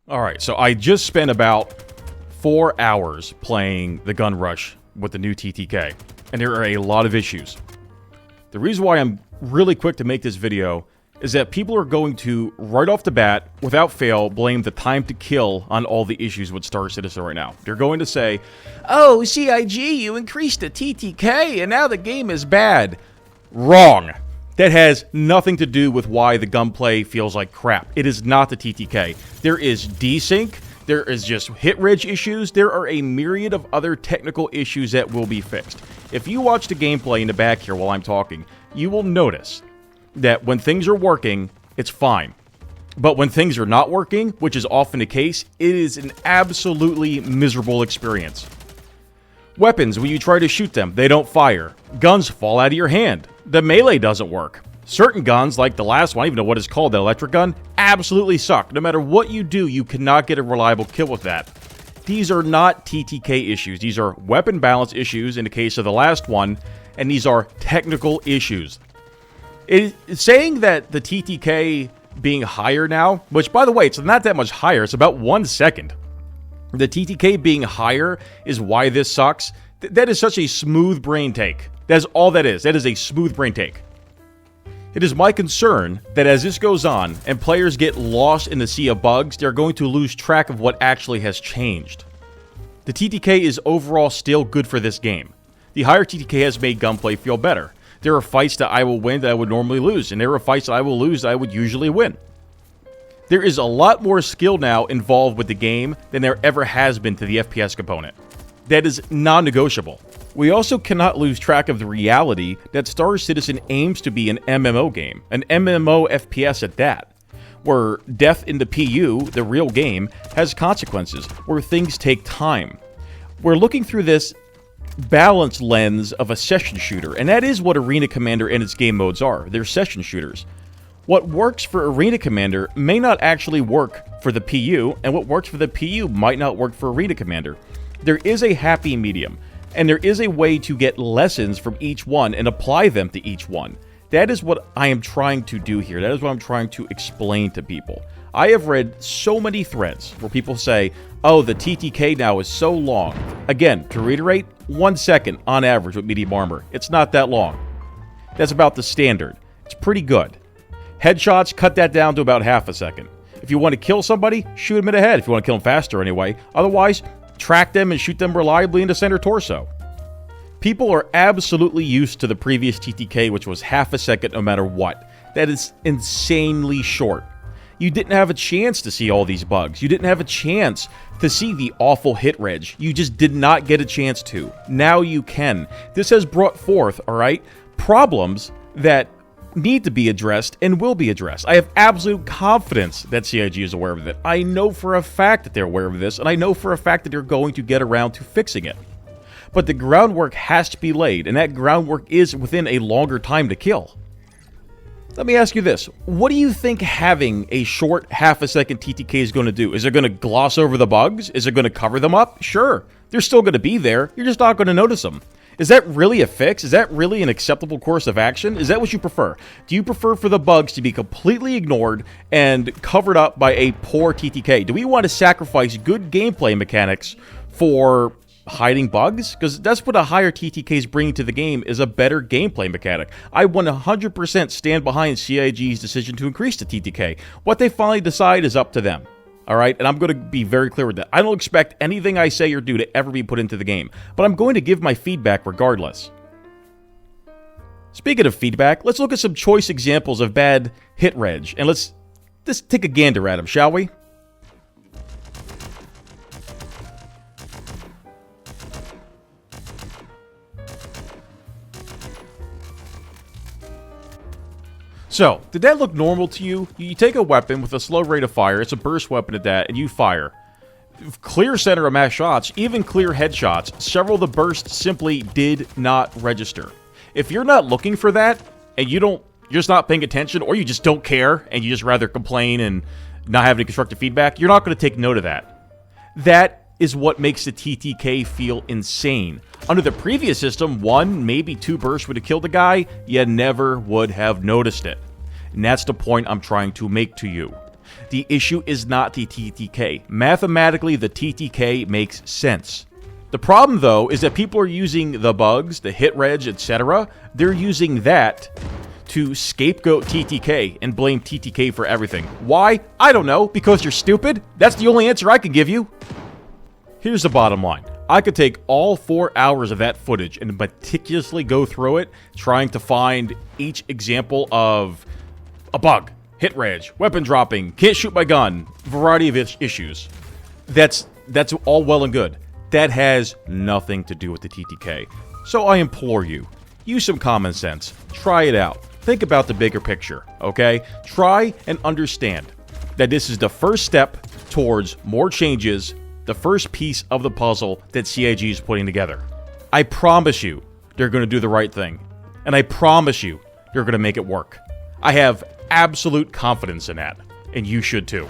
Alright, so I just spent about 4 hours playing the gun rush with the new TTK, and there are a lot of issues. The reason why I'm really quick to make this video is that people are going to, right off the bat, without fail, blame the time to kill on all the issues with Star Citizen right now. They're going to say, "Oh, CIG, you increased the TTK, and now the game is bad." Wrong. That has nothing to do with why the gunplay feels like crap. It is not the TTK. There is desync, there is just hit reg issues, there are a myriad of other technical issues that will be fixed. If you watch the gameplay in the back here while I'm talking, you will notice that when things are working, it's fine. But when things are not working, which is often the case, it is an absolutely miserable experience. Weapons, when you try to shoot them, they don't fire. Guns fall out of your hand. The melee doesn't work. Certain guns, like the last one, I don't even know what it's called, the electric gun, absolutely suck. No matter what you do, you cannot get a reliable kill with that. These are not TTK issues. These are weapon balance issues in the case of the last one, and these are technical issues. Saying that the TTK being higher now, which, by the way, it's not that much higher, it's about 1 second. The TTK being higher is why this sucks. That is such a smooth brain take. That's all that is. That is a smooth brain take. It is my concern that as this goes on and players get lost in the sea of bugs, they're going to lose track of what actually has changed. The TTK is overall still good for this game. The higher TTK has made gunplay feel better. There are fights that I will win that I would normally lose, and there are fights that I will lose that I would usually win. There is a lot more skill now involved with the game than there ever has been to the FPS component. That is non-negotiable. We also cannot lose track of the reality that Star Citizen aims to be an MMO game, an MMO FPS at that, where death in the PU, the real game, has consequences, where things take time. We're looking through this balanced lens of a session shooter, and that is what Arena Commander and its game modes are. They're session shooters. What works for Arena Commander may not actually work for the PU, and what works for the PU might not work for Arena Commander. There is a happy medium, and there is a way to get lessons from each one and apply them to each one. That is what I am trying to do here. That is what I'm trying to explain to people. I have read so many threads where people say, "Oh, the TTK now is so long." Again, to reiterate, 1 second on average with medium armor. It's not that long. That's about the standard. It's pretty good. Headshots, cut that down to about half a second. If you want to kill somebody, shoot them in the head, if you want to kill them faster anyway. Otherwise, track them and shoot them reliably in the center torso. People are absolutely used to the previous TTK, which was half a second no matter what. That is insanely short. You didn't have a chance to see all these bugs. You didn't have a chance to see the awful hit reg. You just did not get a chance to. Now you can. This has brought forth, alright, problems that need to be addressed and will be addressed. I have absolute confidence that CIG is aware of it. I know for a fact that they're aware of this, and I know for a fact that they're going to get around to fixing it. But the groundwork has to be laid, and that groundwork is within a longer time to kill. Let me ask you this. What do you think having a short half-a-second TTK is going to do? Is it going to gloss over the bugs? Is it going to cover them up? Sure. They're still going to be there. You're just not going to notice them. Is that really a fix? Is that really an acceptable course of action? Is that what you prefer? Do you prefer for the bugs to be completely ignored and covered up by a poor TTK? Do we want to sacrifice good gameplay mechanics for hiding bugs? Because that's what a higher TTK is bringing to the game, is a better gameplay mechanic. I 100% stand behind CIG's decision to increase the TTK. What they finally decide is up to them. Alright, and I'm going to be very clear with that. I don't expect anything I say or do to ever be put into the game, but I'm going to give my feedback regardless. Speaking of feedback, let's look at some choice examples of bad hit reg, and let's just take a gander at them, shall we? So, did that look normal to you? You take a weapon with a slow rate of fire, it's a burst weapon at that, and you fire. Clear center of mass shots, even clear headshots, several of the bursts simply did not register. If you're not looking for that, and you're just not paying attention, or you just don't care, and you just rather complain and not have any constructive feedback, you're not going to take note of that. That is what makes the TTK feel insane. Under the previous system, 1, maybe 2 bursts would have killed the guy, you never would have noticed it. And that's the point I'm trying to make to you. The issue is not the TTK. Mathematically, the TTK makes sense. The problem, though, is that people are using the bugs, the hit reg, etc. They're using that to scapegoat TTK and blame TTK for everything. Why? I don't know. Because you're stupid? That's the only answer I can give you. Here's the bottom line. I could take all 4 hours of that footage and meticulously go through it, trying to find each example of a bug, hit reg, weapon dropping, can't shoot my gun, variety of issues. That's all well and good. That has nothing to do with the TTK. So I implore you, use some common sense. Try it out. Think about the bigger picture, okay? Try and understand that this is the first step towards more changes, the first piece of the puzzle that CIG is putting together. I promise you they're going to do the right thing. And I promise you they're going to make it work. I have absolute confidence in that. And you should too.